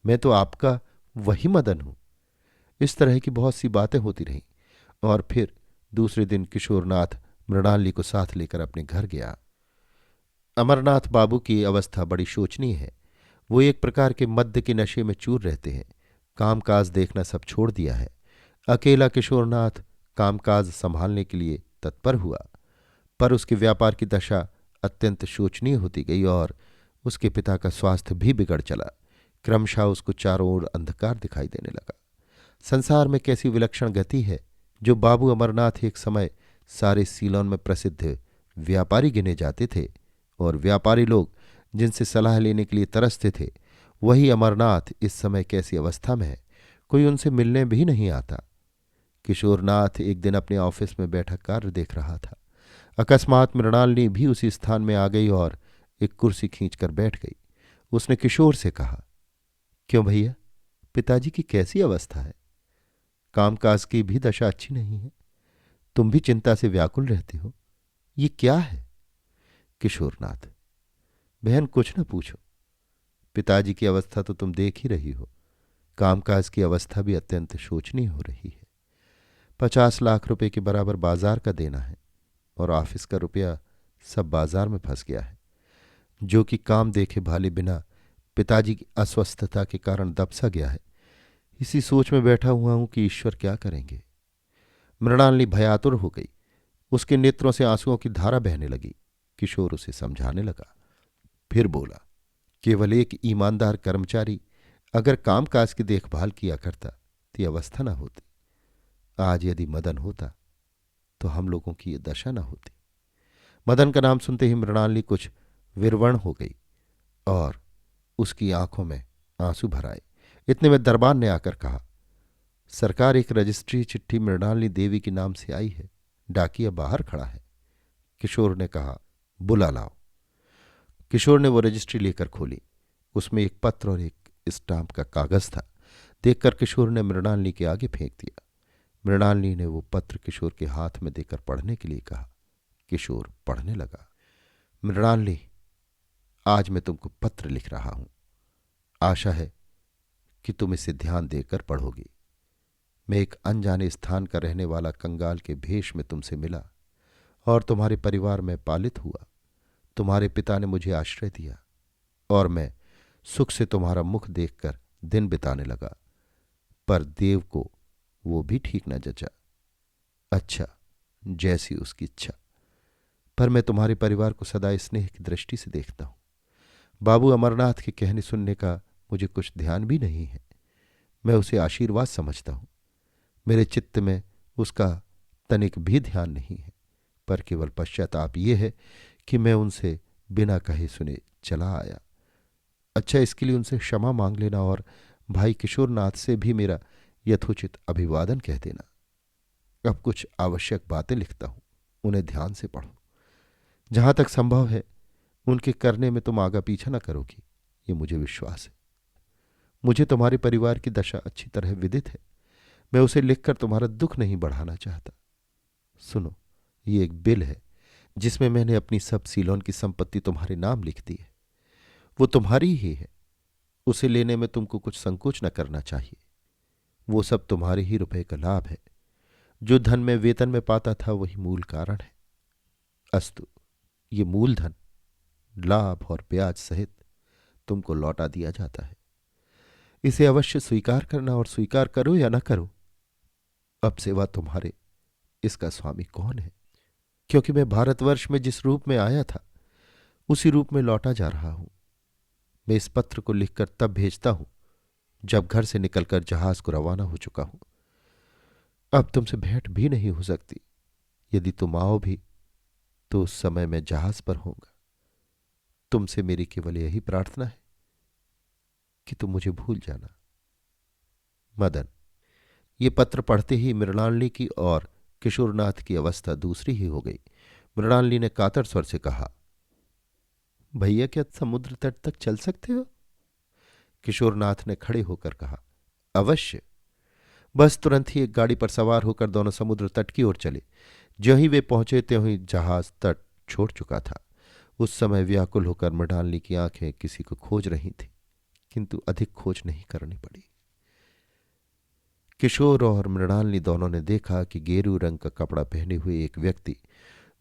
मैं तो आपका वही मदन हूं। इस तरह की बहुत सी बातें होती रहीं और फिर दूसरे दिन किशोरनाथ मृणालिनी को साथ लेकर अपने घर गया। अमरनाथ बाबू की अवस्था बड़ी शोचनीय है। वो एक प्रकार के मद्य के नशे में चूर रहते हैं। कामकाज देखना सब छोड़ दिया है। अकेला किशोरनाथ कामकाज संभालने के लिए तत्पर हुआ, पर उसके व्यापार की दशा अत्यंत शोचनीय होती गई और उसके पिता का स्वास्थ्य भी बिगड़ चला। क्रमशः उसको चारों ओर अंधकार दिखाई देने लगा। संसार में कैसी विलक्षण गति है। जो बाबू अमरनाथ एक समय सारे सीलोन में प्रसिद्ध व्यापारी गिने जाते थे और व्यापारी लोग जिनसे सलाह लेने के लिए तरसते थे, वही अमरनाथ इस समय कैसी अवस्था में है, कोई उनसे मिलने भी नहीं आता। किशोरनाथ एक दिन अपने ऑफिस में बैठा कार्य देख रहा था। अकस्मात मृणालिनी भी उसी स्थान में आ गई और एक कुर्सी खींचकर बैठ गई। उसने किशोर से कहा, क्यों भैया, पिताजी की कैसी अवस्था है? कामकाज की भी दशा अच्छी नहीं है। तुम भी चिंता से व्याकुल रहते हो। ये क्या है? किशोरनाथ, बहन कुछ न पूछो। पिताजी की अवस्था तो तुम देख ही रही हो। कामकाज की अवस्था भी अत्यंत शोचनीय हो रही है। 50 लाख रुपए के बराबर बाजार का देना है और ऑफिस का रुपया सब बाजार में फंस गया है, जो कि काम देखे भाले बिना पिताजी की अस्वस्थता के कारण दबसा गया है। इसी सोच में बैठा हुआ हूं कि ईश्वर क्या करेंगे। मृणालिनी भयातुर हो गई। उसके नेत्रों से आंसुओं की धारा बहने लगी। किशोर उसे समझाने लगा। फिर बोला, केवल एक ईमानदार कर्मचारी अगर कामकाज की देखभाल किया करता तो ये अवस्था न होती। आज यदि मदन होता तो हम लोगों की ये दशा न होती। मदन का नाम सुनते ही मृणालिनी कुछ विर्वण हो गई और उसकी आंखों में आंसू भर आए। इतने में दरबान ने आकर कहा, सरकार एक रजिस्ट्री चिट्ठी मृणालिनी देवी के नाम से आई है। डाकिया बाहर खड़ा है। किशोर ने कहा, बुला लाओ। किशोर ने वो रजिस्ट्री लेकर खोली। उसमें एक पत्र और एक स्टाम्प का कागज था। देखकर किशोर ने मृणालिनी के आगे फेंक दिया। मृणालिनी ने वो पत्र किशोर के हाथ में देकर पढ़ने के लिए कहा। किशोर पढ़ने लगा। मृणालिनी, आज मैं तुमको पत्र लिख रहा हूं। आशा है कि तुम इसे ध्यान देकर पढ़ोगी। मैं एक अनजाने स्थान का रहने वाला कंगाल के भेष में तुमसे मिला और तुम्हारे परिवार में पालित हुआ। तुम्हारे पिता ने मुझे आश्रय दिया और मैं सुख से तुम्हारा मुख देखकर दिन बिताने लगा, पर देव को वो भी ठीक न जचा। अच्छा, जैसी उसकी इच्छा, पर मैं तुम्हारे परिवार को सदा स्नेह की दृष्टि से देखता हूं। बाबू अमरनाथ के कहने सुनने का मुझे कुछ ध्यान भी नहीं है। मैं उसे आशीर्वाद समझता हूं। मेरे चित्त में उसका तनिक भी ध्यान नहीं है, पर केवल पश्चाताप ये है कि मैं उनसे बिना कहे सुने चला आया। अच्छा, इसके लिए उनसे क्षमा मांग लेना और भाई किशोरनाथ से भी मेरा यथोचित अभिवादन कह देना। अब कुछ आवश्यक बातें लिखता हूं, उन्हें ध्यान से पढ़ो। जहां तक संभव है उनके करने में तुम आगा पीछा न करोगी, ये मुझे विश्वास है। मुझे तुम्हारे परिवार की दशा अच्छी तरह विदित है। मैं उसे लिखकर तुम्हारा दुख नहीं बढ़ाना चाहता। सुनो, ये एक बिल है जिसमें मैंने अपनी सब सीलोन की संपत्ति तुम्हारे नाम लिख दी है। वो तुम्हारी ही है। उसे लेने में तुमको कुछ संकोच न करना चाहिए। वो सब तुम्हारे ही रुपए का लाभ है। जो धन मैं वेतन में पाता था वही मूल कारण है। अस्तु, ये मूलधन लाभ और ब्याज सहित तुमको लौटा दिया जाता है। इसे अवश्य स्वीकार करना और स्वीकार करो या न करो, अब सिवा तुम्हारे इसका स्वामी कौन है? क्योंकि मैं भारतवर्ष में जिस रूप में आया था उसी रूप में लौटा जा रहा हूं। मैं इस पत्र को लिखकर तब भेजता हूं जब घर से निकलकर जहाज को रवाना हो चुका हूं। अब तुमसे भेंट भी नहीं हो सकती। यदि तुम आओ भी तो उस समय मैं जहाज पर होऊंगा। तुमसे मेरी केवल यही प्रार्थना है कि तुम मुझे भूल जाना। मदन। ये पत्र पढ़ते ही मृणालिनी की और किशोरनाथ की अवस्था दूसरी ही हो गई। मृणालिनी ने कातर स्वर से कहा, भैया क्या समुद्र तट तक चल सकते हो? किशोरनाथ ने खड़े होकर कहा, अवश्य। बस तुरंत ही एक गाड़ी पर सवार होकर दोनों समुद्र तट की ओर चले। ज्यों ही वे पहुंचे त्यों ही जहाज तट छोड़ चुका था। उस समय व्याकुल होकर मृणालिनी की आंखें किसी को खोज रही थी, किंतु अधिक खोज नहीं करनी पड़ी। किशोर और मृणालिनी दोनों ने देखा कि गेरू रंग का कपड़ा पहने हुए एक व्यक्ति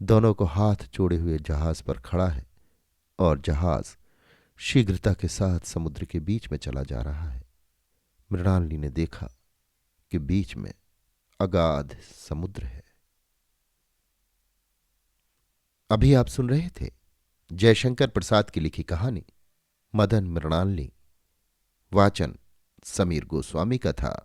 दोनों को हाथ जोड़े हुए जहाज पर खड़ा है और जहाज शीघ्रता के साथ समुद्र के बीच में चला जा रहा है। मृणालिनी ने देखा कि बीच में अगाध समुद्र है। अभी आप सुन रहे थे जयशंकर प्रसाद की लिखी कहानी मदन मृणालिनी। वाचन समीर गोस्वामी का था।